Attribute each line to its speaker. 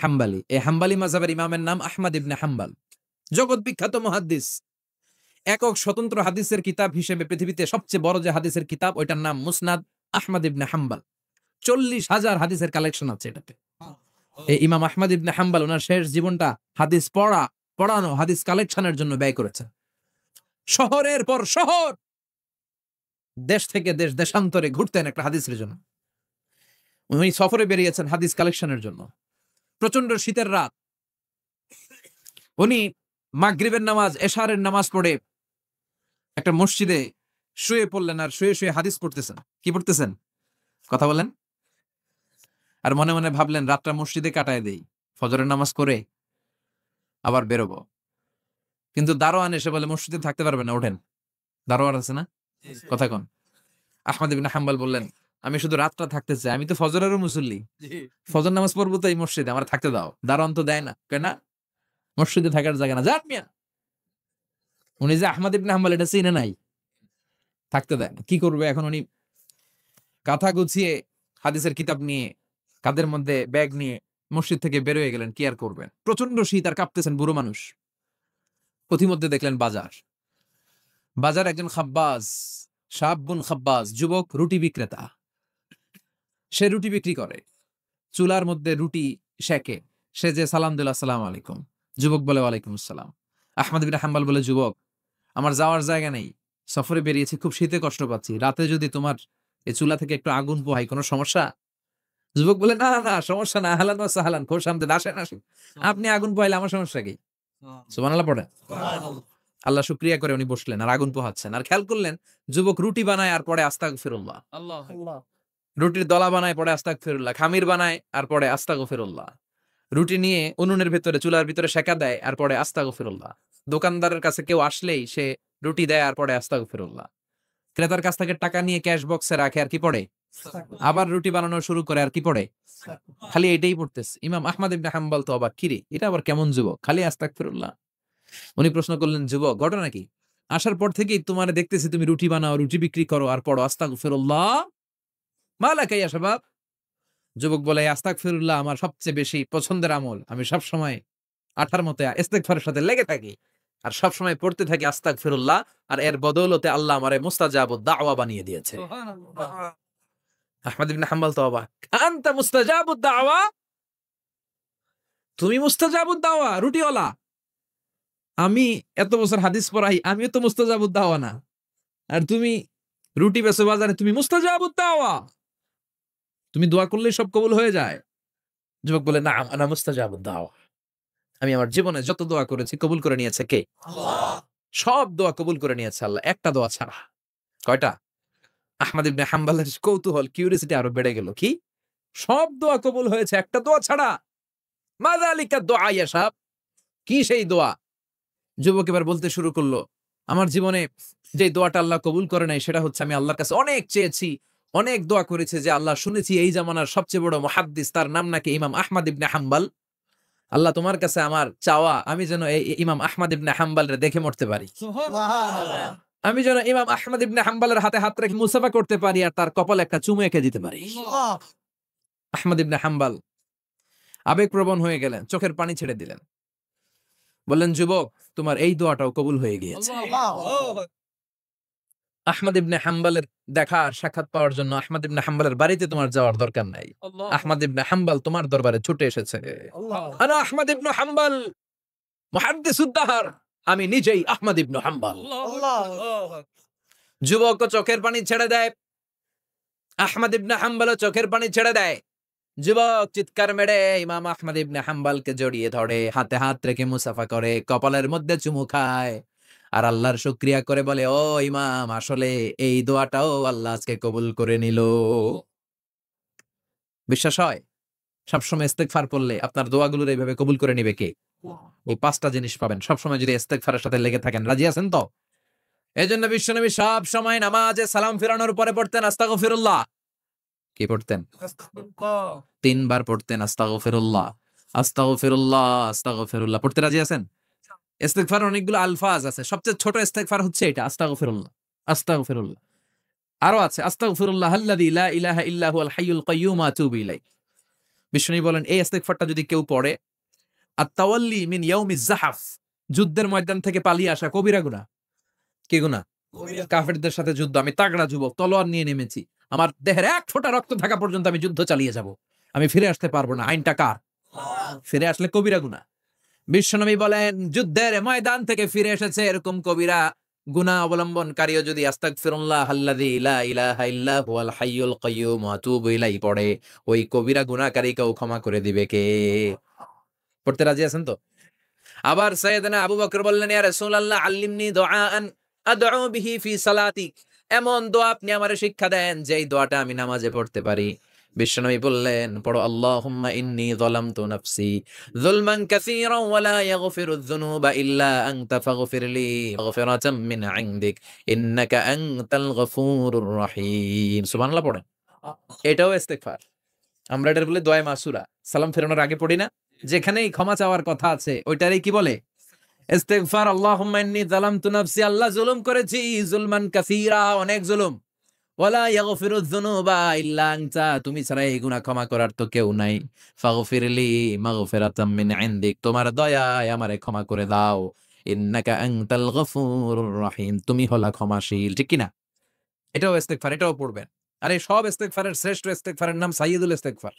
Speaker 1: হাম্বালি। এই হাম্বালি মাযহাবের ইমামের নাম আহমদ ইবনে হাম্বাল, জগৎ বিখ্যাত মুহাদ্দিস। একক স্বতন্ত্র হাদিসের কিতাব হিসেবে পৃথিবীতে সবচেয়ে বড় যে হাদিসের কিতাব, ওইটার নাম মুসনাদ আহমদ ইবনে হাম্বাল। 40,000 হাদিসের কালেকশন আছে এটাতে। এই ইমাম আহমদ ইবনে হাম্বাল ওনার শেষ জীবনটা হাদিস পড়ানো, হাদিস কালেকশনের জন্য ব্যয় করেছেন। শহরের পর শহর, দেশ থেকে দেশ, দেশান্তরে ঘুরতেন একটা হাদিসের জন্য। উনি সফরে বেরিয়েছেন হাদিস কালেকশনের জন্য। প্রচন্ড শীতের রাত, উনি মাগরিবের নামাজ, এশারের নামাজ পড়ে একটা মসজিদে শুয়ে পড়লেন, আর শুয়ে শুয়ে হাদিস পড়তেছেন। কি পড়তেছেন? কথা বলেন। আর মনে মনে ভাবলেন রাতটা মসজিদে কাটায় দেই, ফজরের নামাজ করে আবার বেরোবো। কিন্তু দারোয়ান এসে বলে মসজিদে থাকতে পারবে না, ওঠেন। দারোয়ান আছে না, কথা কন। আহমদ ইবনে হাম্বাল বললেন, আমি শুধু রাতটা থাকতে চাই, আমি তো ফজরেরও মুসল্লি, ফজর নামাজ পড়বো তো এই মসজিদে, আমার থাকতে দাও। দারোয়ান তো দেয় না, কেন না, মসজিদে থাকার জায়গা না, যান মিয়া। উনি যে আহমদ ইবনে হাম্বাল এটা চিনে নাই, থাকতে দেয় না। কি করবে এখন? উনি কাঁথা গুছিয়ে হাদিসের কিতাব নিয়ে কাঁধের মধ্যে ব্যাগ নিয়ে মসজিদ থেকে বের হয়ে গেলেন। কি আর করবেন, প্রচন্ড শীত, আর কাঁপতেছেন, বুড়ো মানুষ। পথিমধ্যে দেখলেন বাজার একজন খাব্বাজ, শাবুন খাব্বাজ, যুবক রুটি বিক্রেতা। সে রুটি বিক্রি করে, চুলার মধ্যে রুটি সেকে। সে যে সালাম দিল, আসসালামু আলাইকুম। যুবক বলে, ওয়ালাইকুম আসসালাম। আহমদ ইবনে হাম্বাল বলে, যুবক, আমার যাওয়ার জায়গা নেই, সফরে বেরিয়েছি, খুব শীতে কষ্ট পাচ্ছি, রাতে যদি তোমার এই চুলা থেকে একটু আগুন পোহাই, কোনো সমস্যা? যুবক বলে, না না, সমস্যা না, আহলান ওয়া সাহলান, খোশ আমদেদ, আসেন আসেন, আপনি আগুন পোহাইলে আমার সমস্যা কি? সুবহানাল্লাহ পড়ে। আল্লাহ শুকরিয়া করে উনি বসলেন আর আগুন পোহাচ্ছেন, আর খেয়াল করলেন যুবক রুটি বানায় আর পরে আস্তাগফিরুল্লাহ, রুটির দলা বানায় পরে আস্তাগফিরুল্লাহ, খামির বানায় আর পরে আস্তাগফিরুল্লাহ, রুটি নিয়ে উনুনের ভেতরে, চুলার ভিতরে সেকা দেয় আর পরে আস্তাগফিরুল্লাহ, দোকানদারের কাছে কেউ আসলেই সে রুটি দেয় আর পরে আস্তাগফিরুল্লাহ, ক্রেতার কাছ থেকে টাকা নিয়ে ক্যাশ বক্সে রাখে আর কি পড়ে, আবার রুটি বানানো শুরু করে আর কি পড়ে, খালি এটাই পড়তেছে। ইমাম আহমদ ইবনে হাম্বাল তো অবাক, কিরে এটা আবার কেমন যুবক, খালি আস্তাগফিরুল্লাহ। উনি প্রশ্ন করলেন, যুবক ঘটনা কি? আসার পর থেকেই তোমার দেখতেছি তুমি রুটি বানাও, রুটি বিক্রি করো আর পড়ো আস্তাগফিরুল্লাহ, মালাকা ইয়া শাবাব। যুবক বলে, আস্তাগফিরুল্লাহ আমার সবচেয়ে বেশি পছন্দের আমল, আমি সব সময় আঠার মতে ইস্তেগফারের সাথে লেগে থাকি আর সব সময় পড়তে থাকি আস্তাগফিরুল্লাহ, আর এর বদৌলতে আল্লাহ আমারে মুস্তাজাবুদ দাওয়া বানিয়ে দিয়েছে। আহমদ ইবনে হাম্বাল তো অবাক, আনতা মুস্তাজাবুদ দাওয়া, তুমি মুস্তাজাবুদ দাওয়া, রুটিওয়ালা? আমি এত বছর হাদিস পড়াই, আমিও তো মুস্তাজাবুদ দাওয়া না, আর তুমি রুটি বেচো বাজারে, তুমি মুস্তাজাবুদ দাওয়া, তুমি দোয়া করলেই সব কবুল হয়ে যায়? যুবক বলে, না আনা মুস্তাজাবুদ দাওয়া, আমি আমার জীবনে যত দোয়া করেছি কবুল করে নিয়েছে কে? আল্লাহ। সব দোয়া কবুল করে নিয়েছে আল্লাহ, একটা দোয়া ছাড়া। কয়টা? আহমদ ইবনে হাম্বালের কৌতূহল, কিউরিওসিটি আরো বেড়ে গেল। কি? সব দোয়া কবুল হয়েছে, একটা দোয়া ছাড়া? মাযালিকা দুআ ইয়া শাব, কি সেই দোয়া? যুবক এবার বলতে শুরু করলো, আমার জীবনে যে দোয়াটা আল্লাহ কবুল করে নাই সেটা হচ্ছে, আমি আল্লাহর কাছে অনেক চেয়েছি, অনেক দোয়া করেছে, যে আল্লাহ শুনেছি এই জামানার সবচেয়ে বড় মুহাদ্দিস, তার নাম নাকি ইমাম আহমদ ইবনে হাম্বাল। আল্লাহ তোমার কাছে আমার চাওয়া, আমি যেন এই ইমাম আহমদ ইবনে হাম্বালরে দেখে মরতে পারি, আমি যেন ইমাম আহমদ ইবনে হাম্বালের হাতে হাত রেখে মুসাফা করতে পারি আর তার কপালে একটা চুমু এঁকে দিতে পারি। আহমদ ইবনে হাম্বাল আবেগপ্রবণ হয়ে গেলেন, চোখের পানি ছেড়ে দিলেন, বললেন, যুবক তোমার এই দোয়াটাও কবুল হয়ে গিয়েছে। আহমদ ইবনে হাম্বালের দেখা আর সাক্ষাৎ পাওয়ার জন্য আহমদ ইবনে হাম্বালের বাড়িতে তোমার যাওয়ার দরকার নাই, আহমদ ইবনে হাম্বাল তোমার দরবারে ছুটে এসেছে। আনা আহমদ ইবনে হাম্বাল মুহাদ্দিসুদ দাহর, আমি নিজেই আহমদ ইবনে হাম্বাল। যুবক চোখের পানি ছেড়ে দেয়, আহমদ ইবনে হাম্বালও চোখের পানি ছেড়ে দেয়। যুবক চিৎকার মেরে ইমাম আহমদ ইবনে হাম্বালকে জড়িয়ে ধরে, হাতে হাত রেখে মুসাফা করে, কপালের মধ্যে চুমু খায় আর আল্লাহর শুকরিয়া করে বলে, ও ইমাম, আসলে এই দোয়াটাও আল্লাহ আজকে কবুল করে নিল। বিশ্বাস হয়? সবসময় ইস্তেগফার পড়লে আপনার দোয়াগুলোর এইভাবে কবুল করে নিবে কে? এই 5টা জিনিস পাবেন সবসময় যদি ইস্তেগফারের সাথে লেগে থাকেন। রাজি আছেন তো? এজন্য বিশ্বনবী সব সময় নামাজে সালাম ফিরানোর পরে পড়তেন আস্তাগফিরুল্লাহ। কি পড়তেন? 3 বার পড়তেন আস্তাগফিরুল্লাহ, আস্তাগফিরুল্লাহ, আস্তাগফিরুল্লাহ। পড়তে রাজি আছেন? ইস্তেগফার অনেকগুলো আলফাজ আছে, সবচেয়ে ছোট ইস্তেগফার হচ্ছে এটা, আস্তাগফিরুল্লাহ, আস্তাগফিরুল্লাহ। আরো আছে আস্তাগফিরুল্লাহ আল্লাযী লা ইলাহা ইল্লা হুয়াল হাইয়ুল কাইয়্যুম আতুবু ইলাইহি, বিশ্বনবী বলেন এই ইস্তেগফারটা যদি কেউ পড়ে, আত-তাওয়াল্লি মিন ইয়াউমিজ জাহাফ, যুদ্ধের ময়দান থেকে পালিয়ে আসা কবিরা গুনাহ। কি গুনাহ? কাফেরদের সাথে যুদ্ধ, আমি তাগড়া যুবক, তলোয়ার নিয়ে নেমেছি, আমার দেহের এক ফোঁটা রক্ত থাকা পর্যন্ত আমি যুদ্ধ চালিয়ে যাব, আমি ফিরে আসতে পারবো না, আইনটা কার? ফিরে আসলে কবিরা গুনাহ। বিশ্বনবী বলেন যুদ্ধের ময়দান থেকে ফিরে এসেছে এরকম কবিরা গুনাহ অবলম্বনকারীও যদি আস্তাগফিরুল্লাহ আল্লাযী লা ইলাহা ইল্লা হুয়াল হাইয়ুল কাইয়্যুম ওয়া আতুবু ইলাইহি পড়ে, ওই কবিরা গুনাহকারীকেও ক্ষমা করে দিবে কে? পড়তে রাজি আছেন তো? আবার সাইয়েদনা আবু বকর বললেন, ইয়া রাসূলুল্লাহ আল্লিমনি দুআআন আদউ বিহি ফি সালাতি, এমন দোয়া আপনি আমারে শিক্ষা দেন যেই দোয়াটা আমি নামাজে পড়তে পারি। বিশ্বনবী বললেন, পড়ো আল্লাহুম্মা ইন্নী যালামতু নাফসি যুলমান কাসীরান ওয়া লা ইয়াগফিরুয যুনুবা ইল্লা আনতা ফাগফিরলি মাগফিরাতাম মিন ইনদিক ইন্নাকা আনতাল গফুরুর রহিম। সুবহানাল্লাহ পড়েন। এটাও ইস্তেগফার। আমরা এটার বলে দোয়া মাসুরা, সালাম ফেরানোর আগে পড়ি না? যেখানেই ক্ষমা চাওয়ার কথা আছে ওইটারই কি বলে? ইস্তেগফার। আল্লাহুম্মা ইন্নী যালামতু নাফসি, আল্লাহ জুলুম করেছি, যুলমান কাসীরা, অনেক জুলুম, ওয়ালা ইয়াগফিরুয যুনুবা ইল্লা আনতা, তুমি ছাড়া এই গুনাহ ক্ষমা করার তো কেউ নাই, ফাগফিরলি মাগফিরাতাম মিন ইনদিক, তোমার দয়ায় আমারে ক্ষমা করে দাও, ইন্নাকা আনতাল গফুরুর রহিম, তুমি হলা ক্ষমাশীল। ঠিক কি না? এটাও ইস্তেগফার, এটাও পড়বেন। আর এই সব ইস্তেগফারের শ্রেষ্ঠ ইস্তেগফারের নাম সাইয়্যিদুল ইস্তেগফার।